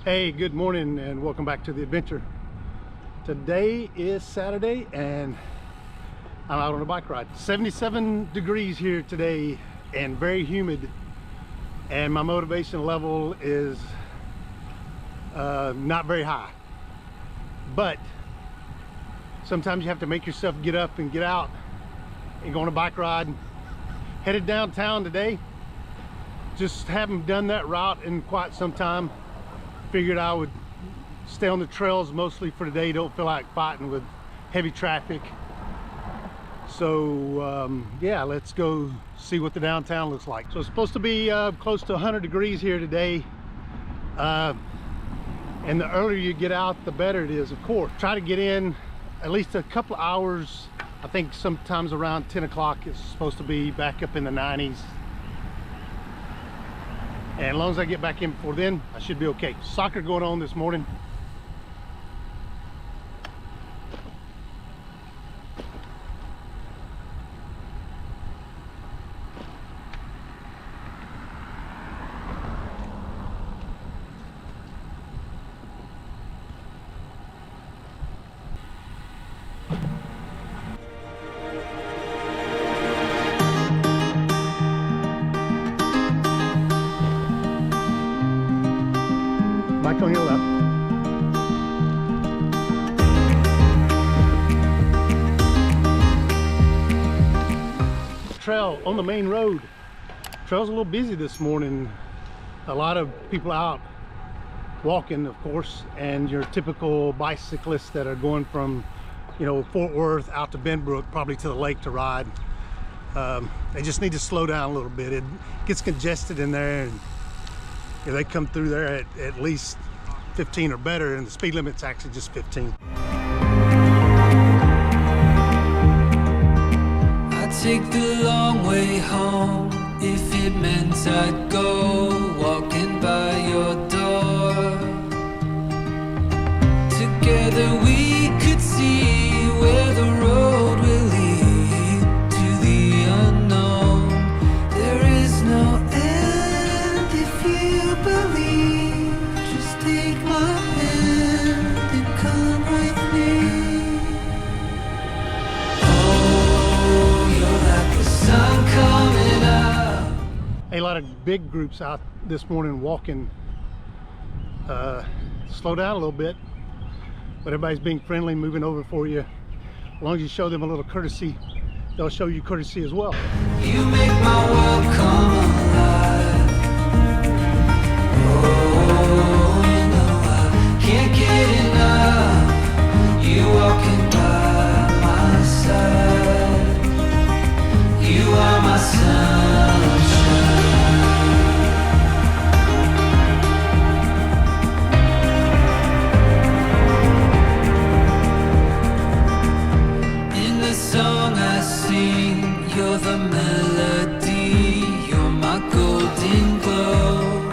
Hey, good morning and welcome back to the adventure. Today is Saturday and I'm out on a bike ride. 77 degrees here today and very humid, and my motivation level is not very high. But sometimes you have to make yourself get up and get out and go on a bike ride. Headed downtown today. Just haven't done that route in quite some time. Figured I would stay on the trails mostly for today. Don't feel like fighting with heavy traffic. So yeah, let's go see what the downtown looks like. So it's supposed to be close to 100 degrees here today. And the earlier you get out, the better it is, of course. Try to get in at least a couple of hours. I think sometimes around 10 o'clock it's supposed to be back up in the 90s. And as long as I get back in before then, I should be okay. Soccer going on this morning. Bike on your left. Trail on the main road. Trail's a little busy this morning. A lot of people out walking, of course, and your typical bicyclists that are going from, you know, Fort Worth out to Benbrook, probably to the lake to ride. They just need to slow down a little bit. It gets congested in there, and if they come through there at least 15 or better, and the speed limit's actually just 15. I'd take the long way home if it meant I'd go walking by your door. Together we could see where the road will lead to the unknown. There is no end if you believe. Just take my hand and come with me. Oh, you're like the sun coming up. A lot of big groups out this morning walking. Slow down a little bit, but everybody's being friendly, moving over for you. As long as you show them a little courtesy, they'll show you courtesy as well. You make my world come alive. Oh, you know I can't get enough. You walking by my side. You are my sunshine. In the song I sing, you're the melody, you're my golden glow.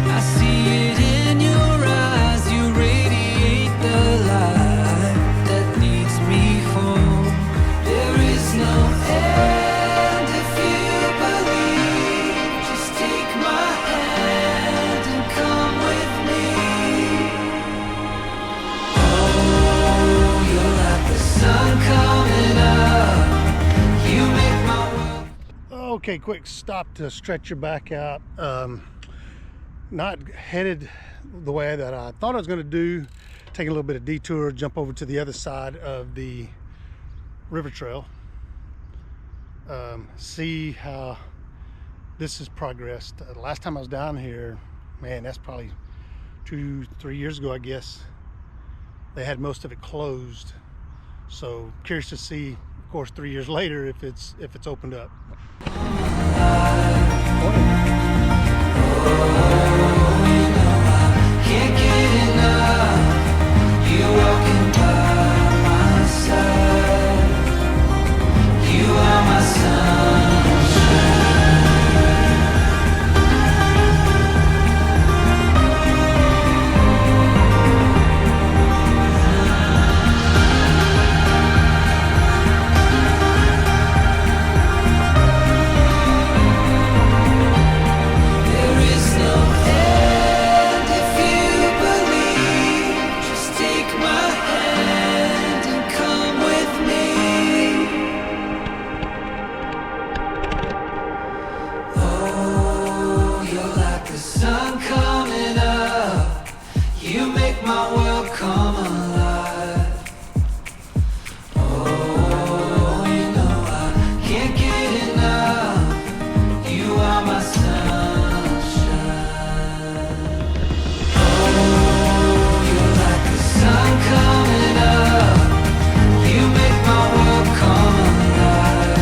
I see it in your eyes, you radiate the light that leads me home. There is no end if you believe. Just take my hand and come with me. Oh, you're like the sun coming up. You make my world. Okay, quick stop to stretch your back out. Not headed the way that I thought I was going to do. Take a little bit of detour, jump over to the other side of the river trail. See how this has progressed. The last time I was down here, man, that's probably 2-3 years ago, I guess. They had most of it closed. So curious to see, of course, 3 years later, if it's opened up. Can't get enough. You walking by my side. You are my sunshine. There is no sun coming up. You make my world come alive. Oh, you know I can't get enough. You are my sunshine. Oh, you're like the sun coming up. You make my world come alive.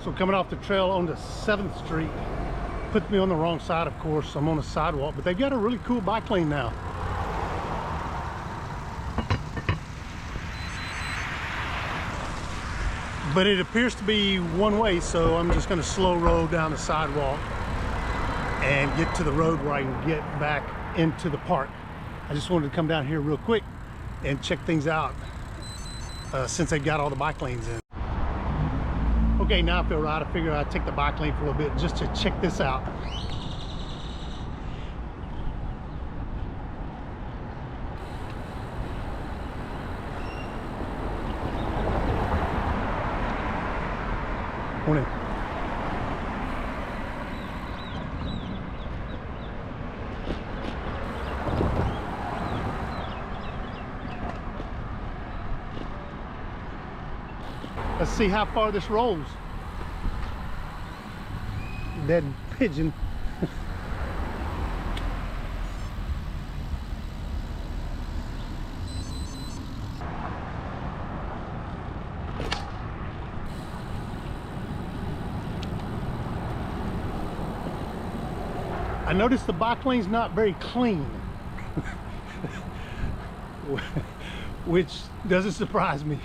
So coming off the trail onto 7th Street, puts me on the wrong side, of course. I'm on a sidewalk, but they've got a really cool bike lane now. But it appears to be one way, so I'm just gonna slow roll down the sidewalk and get to the road where I can get back into the park. I just wanted to come down here real quick and check things out since they've got all the bike lanes in. Okay, now I feel right. I figure I'd take the bike lane for a little bit just to check this out. Morning. Let's see how far this rolls. Dead pigeon. I noticed the bike lane's not very clean, which doesn't surprise me.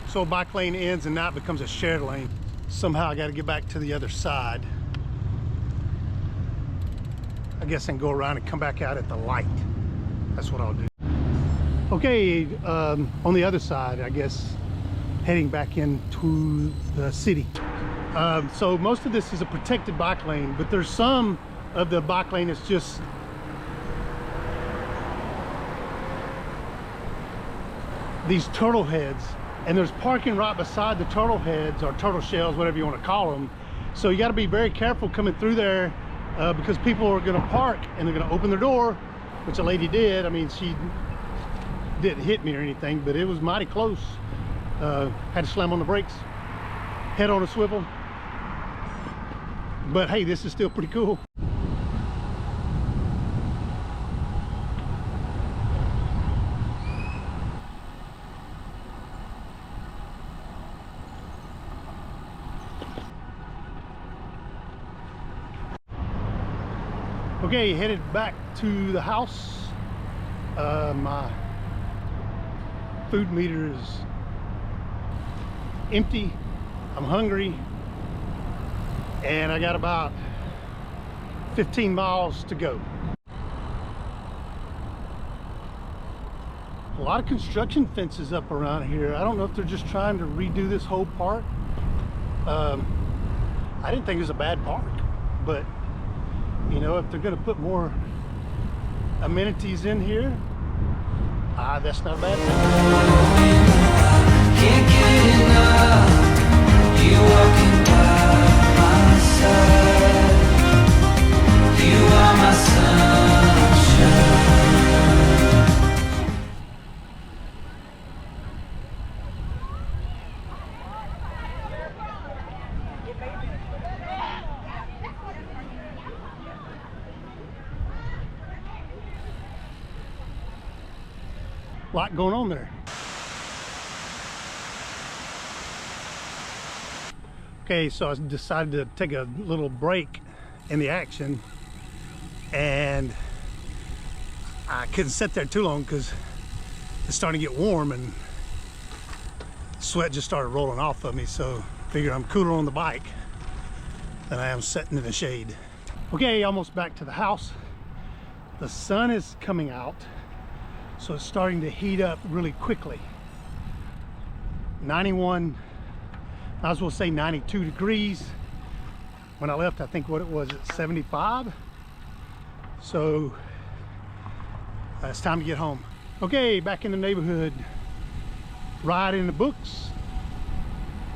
So bike lane ends and now it becomes a shared lane. Somehow I got to get back to the other side. I guess I can go around and come back out at the light. That's what I'll do. Okay, on the other side, I guess, heading back into the city. So most of this is a protected bike lane, but there's some of the bike lane that's just these turtle heads. And there's parking right beside the turtle heads or turtle shells, whatever you want to call them. So you got to be very careful coming through there because people are going to park and they're going to open their door, which a lady did. I mean, she didn't hit me or anything, but it was mighty close. Had to slam on the brakes, head on a swivel. But hey, this is still pretty cool. Okay, headed back to the house. My food meter is empty. I'm hungry. And I got about 15 miles to go. A lot of construction fences up around here. I don't know if they're just trying to redo this whole park. I didn't think it was a bad park, but you know, if they're going to put more amenities in here, that's not a bad thing. Can't get enough. You walking by my side. You are my sunshine. Lot going on there. Okay, so I decided to take a little break in the action, and I couldn't sit there too long because it's starting to get warm and sweat just started rolling off of me. So I figured I'm cooler on the bike than I am sitting in the shade. Okay, almost back to the house. The sun is coming out, so it's starting to heat up really quickly. 91, might as well say 92 degrees. When I left, I think what it was at 75. So it's time to get home. Okay, back in the neighborhood, ride in the books.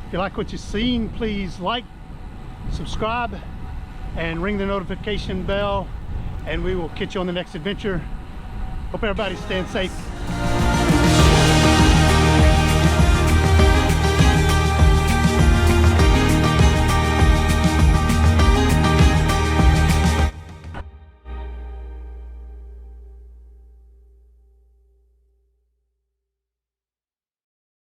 If you like what you've seen, please like, subscribe, and ring the notification bell, and we will catch you on the next adventure. Hope everybody's staying safe.